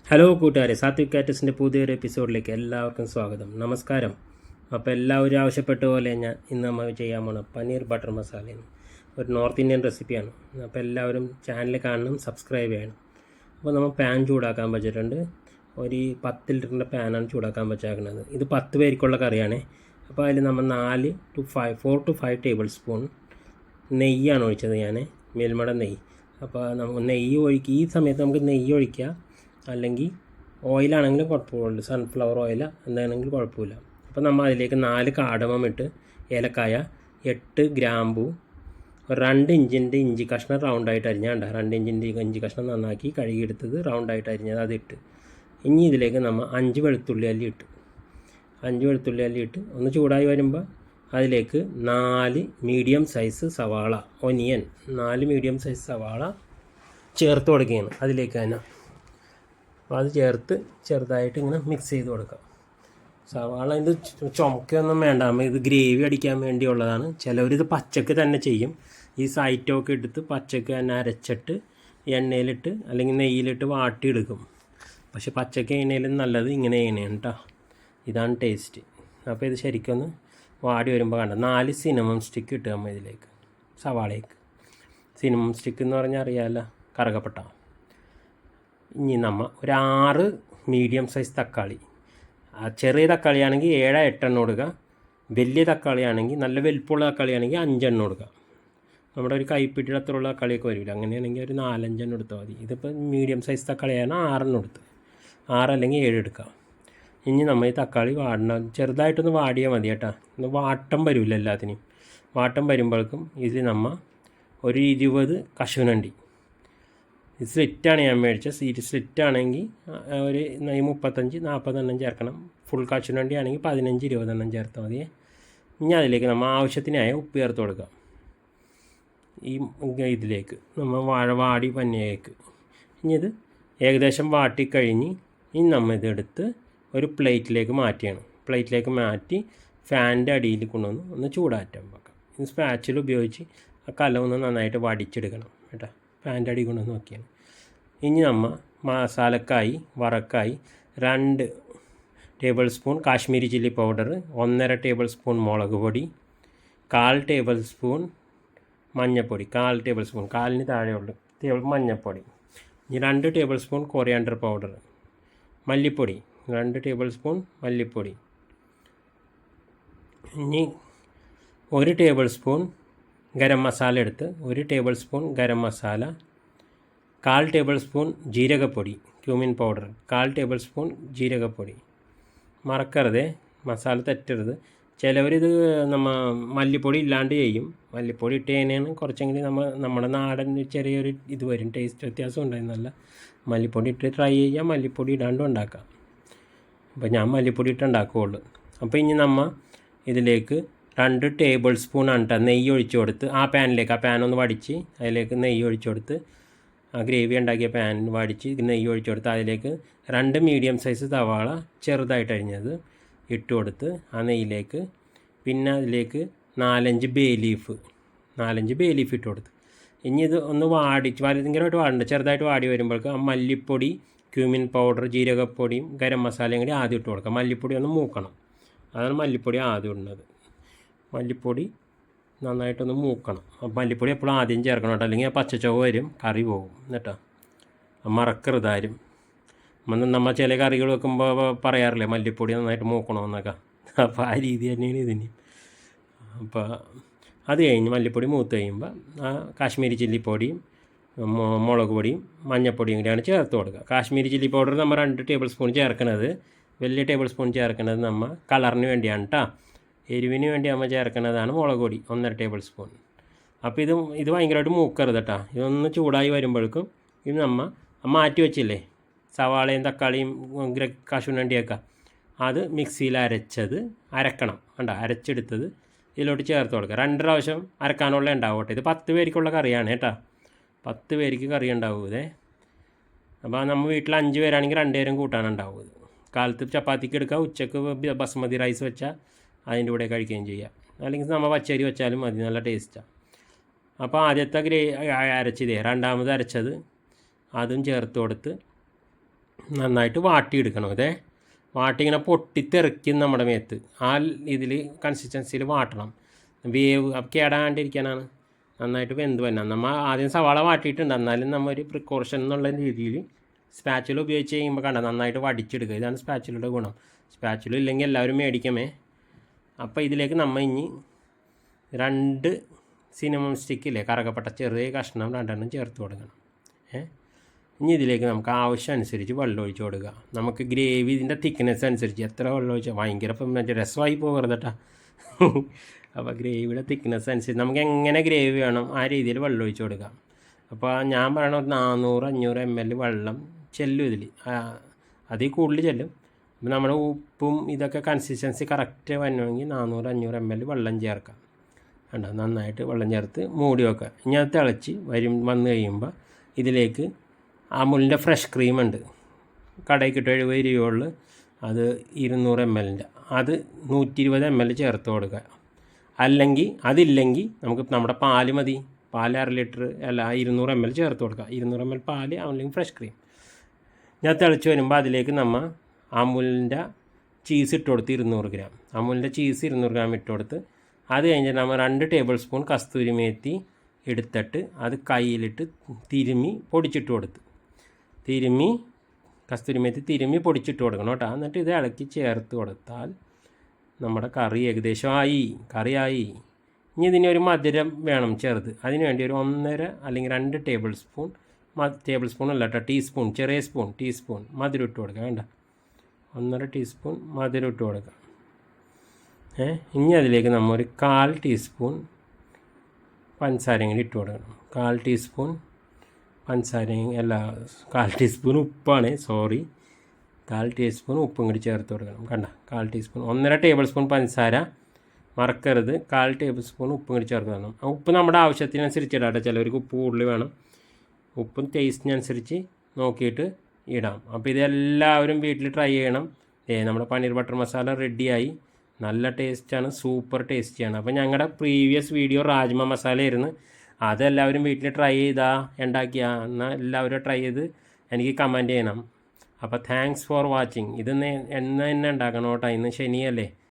Hello കൂട്ടുകാരെ, സാത്വിക് കാറ്റസിൻ്റെ പുതിയൊരു എപ്പിസോഡിലേക്ക് എല്ലാവർക്കും സ്വാഗതം. നമസ്കാരം. അപ്പോൾ എല്ലാവരും ആവശ്യപ്പെട്ട പോലെ ഇന്ന് നമ്മൾ ചെയ്യാൻ പോകണം പനീർ ബട്ടർ മസാലയാണ്. ഒരു നോർത്ത് ഇന്ത്യൻ റെസിപ്പിയാണ്. അപ്പോൾ എല്ലാവരും ചാനൽ കാണണം, സബ്സ്ക്രൈബ് ചെയ്യണം. അപ്പോൾ നമ്മൾ പാൻ ചൂടാക്കാൻ വെച്ചിട്ടുണ്ട്. ഒരു 10 ലിറ്ററിൻ്റെ പാനാണ് ചൂടാക്കാൻ വെച്ചേക്കുന്നത്. ഇത് 10 പേർക്കുള്ള കറിയാണ്. അപ്പോൾ അതിൽ നമ്മൾ 4 to 5 ടേബിൾ സ്പൂൺ നെയ്യാണ് ഒഴിച്ചത്. ഞാൻ മിൽമയുടെ നെയ്യ്. അപ്പോൾ നമുക്ക് നെയ്യ് ഒഴിക്കുക. ഈ സമയത്ത് നമുക്ക് നെയ്യ് ഒഴിക്കുക, അല്ലെങ്കിൽ ഓയിലാണെങ്കിലും കുഴപ്പമില്ല, സൺഫ്ലവർ ഓയിൽ എന്താണെങ്കിലും കുഴപ്പമില്ല. അപ്പോൾ നമ്മൾ അതിലേക്ക് 4 കാടമം ഇട്ട്, ഏലക്കായ, 8 ഗ്രാമ്പു, 2 ഇഞ്ചിൻ്റെ ഇഞ്ചി കഷ്ണം റൗണ്ടായിട്ട് അരിഞ്ഞാണ്ട് 2 ഇഞ്ചിൻ്റെ ഇഞ്ചി കഷ്ണം നന്നാക്കി കഴുകിയെടുത്തത് റൗണ്ടായിട്ട് അരിഞ്ഞത് അതിട്ട്, ഇനി ഇതിലേക്ക് നമ്മൾ 5 വെളുത്തുള്ളി അല്ലി ഇട്ട്, 5 വെളുത്തുള്ളി അല്ലി ഇട്ട് ഒന്ന് ചൂടായി വരുമ്പോൾ അതിലേക്ക് 4 മീഡിയം സൈസ് സവാള, ഒനിയൻ 4 മീഡിയം സൈസ് സവാള ചേർത്ത് കൊടുക്കുകയാണ് അതിലേക്ക് തന്നെ. അപ്പോൾ അത് ചേർത്ത് ചെറുതായിട്ട് ഇങ്ങനെ മിക്സ് ചെയ്ത് കൊടുക്കാം. സവാള ഇത് ചുമക്കൊന്നും വേണ്ട, ഇത് ഗ്രേവി അടിക്കാൻ വേണ്ടിയുള്ളതാണ്. ചിലവരിത് പച്ചക്ക് തന്നെ ചെയ്യും. ഈ സൈറ്റൊക്കെ എടുത്ത് പച്ചക്ക് തന്നെ അരച്ചിട്ട് എണ്ണയിലിട്ട് അല്ലെങ്കിൽ നെയ്യിലിട്ട് വാട്ടിയെടുക്കും. പക്ഷെ പച്ചക്ക് എണ്ണയിലും നല്ലത് ഇങ്ങനെ ചെയ്യണേണ് കേട്ടോ. ഇതാണ് ടേസ്റ്റ്. അപ്പോൾ ഇത് ശരിക്കൊന്ന് വാടി വരുമ്പോൾ കണ്ട 4 സിനമൺ സ്റ്റിക്ക് ഇട്ട് നമ്മൾ ഇതിലേക്ക്, സവാളയ്ക്ക്. സിനമൺ സ്റ്റിക്ക് എന്ന് പറഞ്ഞാൽ അറിയാമല്ലോ, കറുകപ്പട്ട. ഇനി നമ്മൾ ഒരു 6 മീഡിയം സൈസ് തക്കാളി, ചെറിയ തക്കാളിയാണെങ്കിൽ 7-8 എണ്ണം കൊടുക്കുക. വലിയ തക്കാളിയാണെങ്കിൽ, നല്ല വലിപ്പമുള്ള തക്കാളിയാണെങ്കിൽ 5 എണ്ണം കൊടുക്കുക. നമ്മുടെ ഒരു കൈപ്പിട്ടിയുടെ അത്രയുള്ള തക്കാളിയൊക്കെ വരില്ല. അങ്ങനെയാണെങ്കിൽ ഒരു 4-5 എണ്ണം എടുത്താൽ മതി. ഇതിപ്പോൾ മീഡിയം സൈസ് തക്കാളിയാണ്, 6 എണ്ണം എടുത്ത്, 6 അല്ലെങ്കിൽ 7 എടുക്കുക. ഇനി നമ്മൾ ഈ തക്കാളി ചെറുതായിട്ടൊന്ന് വാടിയാൽ മതി കേട്ടോ. ഒന്ന് വാട്ടം വരില്ല എല്ലാത്തിനും. വാട്ടം വരുമ്പോഴേക്കും ഇതിൽ നമ്മൾ ഒരു 20 കശുവണ്ടി, ഇത് സ്ലിറ്റാണ് ഞാൻ മേടിച്ചത്. സ്ലിറ്റാണെങ്കിൽ ഒരു 35-40 എണ്ണം ചേർക്കണം. ഫുൾ കശുവണ്ടി ആണെങ്കിൽ 15-20 എണ്ണം ചേർത്താൽ മതി. ഇനി അതിലേക്ക് നമ്മൾ ആവശ്യത്തിനായ ഉപ്പ് ചേർത്ത് കൊടുക്കാം. ഈ ഇതിലേക്ക് നമ്മൾ വാടി പന്നയേക്ക് ഇനി ഇത് ഏകദേശം വാട്ടിക്കഴിഞ്ഞ് ഇനി നമ്മൾ ഇതെടുത്ത് ഒരു പ്ലേറ്റിലേക്ക് മാറ്റിയാണ്. പ്ലേറ്റിലേക്ക് മാറ്റി ഫാനിൻ്റെ അടിയിൽ കൊണ്ടുവന്ന് ഒന്ന് ചൂടാറ്റാൻ വെക്കാം. ഇത് സ്പാച്ചിൽ ഉപയോഗിച്ച് ആ കലമൊന്ന് നന്നായിട്ട് വടിച്ചെടുക്കണം കേട്ടോ. ഫാനിൻ്റെ അടി കൊണ്ടുവന്ന് നോക്കിയാണ്. ഇനി നമ്മൾ മസാലക്കായി വറക്കായി 2 table spoon Kashmiri chilli powder, 1.5 table spoon മുളക് പൊടി, 1/4 ടേബിൾ സ്പൂൺ മഞ്ഞൾപ്പൊടി, 1/4 ടേബിൾ സ്പൂൺ, 1/4 താഴെയുള്ള മഞ്ഞൾപ്പൊടി, ഇനി 2 ടേബിൾ സ്പൂൺ കൊറിയാണ്ടർ പൗഡർ, മല്ലിപ്പൊടി 2 ടേബിൾ സ്പൂൺ മല്ലിപ്പൊടി, ഇനി 1 ടേബിൾ സ്പൂൺ ഗരം മസാല എടുത്ത് 1 tablespoon garam masala, 1/4 tablespoon ജീരകപ്പൊടി, ക്യൂമിൻ പൗഡർ, 1/4 ടേബിൾ സ്പൂൺ ജീരകപ്പൊടി. മറക്കരുത്, മസാല തെറ്റരുത്. ചിലവരിത് നമ്മൾ മല്ലിപ്പൊടി ഇല്ലാണ്ട് ചെയ്യും. മല്ലിപ്പൊടി ഇട്ട് കഴിഞ്ഞാൽ കുറച്ചെങ്കിലും നമ്മുടെ നാടൻ ചെറിയൊരു ഇത് വരും, ടേസ്റ്റ് വ്യത്യാസം ഉണ്ടായിരുന്നല്ല. മല്ലിപ്പൊടി ഇട്ട് ട്രൈ ചെയ്യാം, മല്ലിപ്പൊടി ഇടാണ്ടും ഉണ്ടാക്കാം. അപ്പോൾ ഞാൻ മല്ലിപ്പൊടി ഇട്ട് ഉണ്ടാക്കുകയുള്ളൂ. അപ്പോൾ ഇനി നമ്മൾ ഇതിലേക്ക് 2 ടേബിൾ സ്പൂൺ ആണ് നെയ്യ് ഒഴിച്ച് കൊടുത്ത് ആ പാനൊന്ന് വടിച്ച് അതിലേക്ക് നെയ്യ് ഒഴിച്ച് കൊടുത്ത്, ആ ഗ്രേവി ഉണ്ടാക്കിയ പാനിൽ വടിച്ച് നെയ്യ് ഒഴിച്ച് കൊടുത്ത് അതിലേക്ക് 2 മീഡിയം സൈസ് സവാള ചെറുതായിട്ട് അരിഞ്ഞത് ഇട്ട് കൊടുത്ത് ആ നെയ്യിലേക്ക്, പിന്നെ അതിലേക്ക് 4-5 ബേ ലീഫ് ഇട്ട് കൊടുത്ത് ഇനി ഇത് ഒന്ന് ഭയങ്കരമായിട്ട് വാടണ്ട, ചെറുതായിട്ട് വാടി വരുമ്പോഴേക്ക് ആ മല്ലിപ്പൊടി, ക്യൂമിൻ പൗഡർ, ജീരകപ്പൊടിയും ഗരം മസാലയും കൂടി ആദ്യം ഇട്ട് കൊടുക്കാം. മല്ലിപ്പൊടി ഒന്ന് മൂക്കണം, അതാണ് മല്ലിപ്പൊടി ആദ്യം ഇടുന്നത്. മല്ലിപ്പൊടി നന്നായിട്ടൊന്ന് മൂക്കണം. മല്ലിപ്പൊടി എപ്പോഴും ആദ്യം ചേർക്കണം കേട്ടോ, അല്ലെങ്കിൽ ആ പച്ചച്ചോവ വരും, കറി പോകും കേട്ടോ. മറക്കരുതാരും. നമ്മൾ ചില കറികൾ വെക്കുമ്പോൾ പറയാറില്ലേ മല്ലിപ്പൊടി നന്നായിട്ട് മൂക്കണമെന്നൊക്കെ. അപ്പോൾ ആ രീതി തന്നെയാണ് ഇതിന്. അപ്പോൾ അത് കഴിഞ്ഞ് മല്ലിപ്പൊടി മൂത്ത് കഴിയുമ്പോൾ ആ കാശ്മീരി ചില്ലിപ്പൊടിയും മുളക് പൊടിയും മഞ്ഞൾപ്പൊടിയും കൂടിയാണ് ചേർത്ത് കൊടുക്കുക. കാശ്മീരി ചില്ലി പൗഡർ നമ്മൾ 2 ടേബിൾ സ്പൂൺ ചേർക്കണത്, വലിയ ടേബിൾ സ്പൂൺ ചേർക്കുന്നത് നമ്മൾ കളറിന് വേണ്ടിയാണ് കേട്ടോ. എരിവിന് വേണ്ടി നമ്മൾ ചേർക്കുന്നതാണ് മുളക് പൊടി 1.5 ടേബിൾ സ്പൂൺ. അപ്പോൾ ഇത് ഭയങ്കരമായിട്ട് മൂക്കരുത് കേട്ടോ. ഇതൊന്ന് ചൂടായി വരുമ്പോഴേക്കും ഇത് നമ്മൾ മാറ്റി വെച്ചില്ലേ സവാളയും തക്കാളിയും കശുവണ്ടിയൊക്കെ, അത് മിക്സിയിൽ അരക്കണം കണ്ടോ, അരച്ചെടുത്തത് ഇതിലോട്ട് ചേർത്ത് കൊടുക്കുക. 2 പ്രാവശ്യം അരക്കാനുള്ള ഉണ്ടാവും കേട്ടോ. ഇത് 10 പേർക്കുള്ള കറിയാണ് കേട്ടോ. 10 പേർക്ക് കറി ഉണ്ടാവും. അപ്പോൾ നമ്മൾ വീട്ടിൽ 5 പേരാണെങ്കിൽ 2 നേരം കൂട്ടാനുണ്ടാവും. ഇത് കാലത്ത് ചപ്പാത്തിക്ക് എടുക്കുക, ഉച്ചക്ക് ബസ്മതി റൈസ് വെച്ചാൽ അതിൻ്റെ കൂടെ കഴിക്കുകയും ചെയ്യാം. അല്ലെങ്കിൽ നമ്മൾ പച്ചരി വെച്ചാലും മതി, നല്ല ടേസ്റ്റാണ്. അപ്പോൾ ആദ്യത്തെ അരച്ചതേ രണ്ടാമത് അരച്ചത് അതും ചേർത്ത് കൊടുത്ത് നന്നായിട്ട് വാട്ടിയെടുക്കണം. വാട്ടി ഇങ്ങനെ പൊട്ടിത്തെറിക്കും നമ്മുടെ മേത്ത്. ആ ഇതിൽ കൺസിസ്റ്റൻസിയിൽ വാട്ടണം. വേവ് കേടാണ്ടിരിക്കാനാണ്. നന്നായിട്ട് വെന്ത് വരണം. നമ്മൾ ആദ്യം സവാള വാട്ടിയിട്ടുണ്ട്, എന്നാലും നമ്മൾ ഒരു പ്രിക്കോഷൻ എന്നുള്ള രീതിയിൽ സ്പാച്ചുല ഉപയോഗിച്ച് കഴിയുമ്പോൾ കണ്ട നന്നായിട്ട് വടിച്ചെടുക്കുക. ഇതാണ് സ്പാച്ചുലയുടെ ഗുണം. സ്പാച്ചുല ഇല്ലെങ്കിൽ എല്ലാവരും മേടിക്കമേ. അപ്പോൾ ഇതിലേക്ക് നമ്മൾ ഇനി 2 സിനമൺ സ്റ്റിക്കില്ലേ, കറുകപ്പട്ട ചെറിയ കഷ്ണം 2 ചേർത്ത് കൊടുക്കണം. ഇനി ഇതിലേക്ക് നമുക്ക് ആവശ്യം അനുസരിച്ച് വെള്ളം ഒഴിച്ച് കൊടുക്കുക. നമുക്ക് ഗ്രേവി ഇതിൻ്റെ തിക്നെസ് അനുസരിച്ച് എത്ര വെള്ളം ഒഴിച്ചാൽ ഭയങ്കര രസമായി പോകരുത് കേട്ടോ. അപ്പോൾ ഗ്രേവിയുടെ തിക്നെസ് അനുസരിച്ച് നമുക്ക് എങ്ങനെ ഗ്രേവി വേണം ആ രീതിയിൽ വെള്ളം ഒഴിച്ച് കൊടുക്കാം. അപ്പോൾ ഞാൻ പറയണ ഒരു 400-500 ml വെള്ളം ചെല്ലും ഇതിൽ, അതിൽ കൂടുതൽ ചെല്ലും. അപ്പോൾ നമ്മുടെ ഉപ്പും ഇതൊക്കെ കൺസിസ്റ്റൻസി കറക്റ്റ് വരണമെങ്കിൽ 400-500 ml വെള്ളം ചേർക്കാം. കണ്ടോ, നന്നായിട്ട് വെള്ളം ചേർത്ത് മൂടി വെക്കുക. ഇനി അത് തിളച്ച് വന്ന് കഴിയുമ്പോൾ ഇതിലേക്ക് അമുലിൻ്റെ ഫ്രഷ് ക്രീമുണ്ട്, കടയിൽ കിട്ടും 70 രൂപകളിൽ. അത് 200 ml, അത് 120 ml ചേർത്ത് കൊടുക്കുക. അതില്ലെങ്കിൽ നമുക്ക് നമ്മുടെ പാല് മതി. പാൽ 1/2 ലിറ്റർ അല്ല 200 ml ചേർത്ത് കൊടുക്കുക. 200 ml പാല് അല്ലെങ്കിൽ ഫ്രഷ് ക്രീം. ഞാൻ തിളച്ച് വരുമ്പോൾ അതിലേക്ക് നമ്മൾ അമുലിൻ്റെ ചീസ് ഇട്ട് കൊടുത്ത് 200 ഗ്രാം അമുലിൻ്റെ ചീസ് 200 ഗ്രാം ഇട്ട് കൊടുത്ത്, അത് കഴിഞ്ഞിട്ട് നമ്മൾ 2 ടേബിൾ സ്പൂൺ കസ്തൂരി മേത്തി എടുത്തിട്ട് അത് കയ്യിലിട്ട് തിരുമ്മി പൊടിച്ചിട്ട് കൊടുത്ത്, കസ്തൂരി മേത്തി തിരുമ്മി പൊടിച്ചിട്ട് കൊടുക്കണം കേട്ടോ. എന്നിട്ട് ഇത് ഇളക്കി ചേർത്ത് കൊടുത്താൽ നമ്മുടെ കറി ഏകദേശം കറിയായി. ഇനി ഇതിന് ഒരു മധുരം വേണം ചെറുത്. അതിന് വേണ്ടി ഒരു 1.5 അല്ലെങ്കിൽ 2 ടേബിൾ സ്പൂൺ അല്ല കേട്ടോ, ടീസ്പൂൺ മധുരം ഇട്ട് കൊടുക്കുക. വേണ്ട, 1.5 ടീസ്പൂൺ മധുരം ഇട്ട് കൊടുക്കുക. ഇനി അതിലേക്ക് നമ്മൾ ഒരു 1/4 ടീസ്പൂൺ പഞ്ചസാരയും കൂടി ഇട്ട് കൊടുക്കണം. 1/4 ടീസ്പൂൺ പഞ്ചസാരയും 1/4 ടീസ്പൂൺ ഉപ്പാണ്, 1/4 ടീസ്പൂൺ ഉപ്പും കൂടി ചേർത്ത് കൊടുക്കണം. കണ്ട, 1/4 ടീസ്പൂൺ 1.5 ടേബിൾ സ്പൂൺ പഞ്ചസാര മറക്കരുത്, 1/4 ടേബിൾ സ്പൂൺ ഉപ്പും കൂടി ചേർത്ത് വേണം. ഉപ്പ് നമ്മുടെ ആവശ്യത്തിനനുസരിച്ച് ഇടാം. ചിലവർക്ക് ഉപ്പ് കൂടുതൽ വേണം, ഉപ്പും ടേസ്റ്റിനനുസരിച്ച് നോക്കിയിട്ട് ഇടാം. അപ്പോൾ ഇതെല്ലാവരും വീട്ടിൽ ട്രൈ ചെയ്യണം. നമ്മുടെ പനീർ ബട്ടർ മസാല റെഡിയായി. നല്ല ടേസ്റ്റാണ്, സൂപ്പർ ടേസ്റ്റിയാണ്. അപ്പോൾ ഞങ്ങളുടെ പ്രീവിയസ് വീഡിയോ രാജ്മ മസാല ആയിരുന്നു. അതെല്ലാവരും വീട്ടിൽ ട്രൈ ഉണ്ടാക്കിയാൽ എന്നാൽ എല്ലാവരും ട്രൈ ചെയ്ത് എനിക്ക് കമൻറ്റ് ചെയ്യണം. അപ്പോൾ താങ്ക്സ് ഫോർ വാച്ചിങ്. എന്ന് തന്നെ ഉണ്ടാക്കണം കേട്ടോ. ഇന്ന് ശനിയല്ലേ,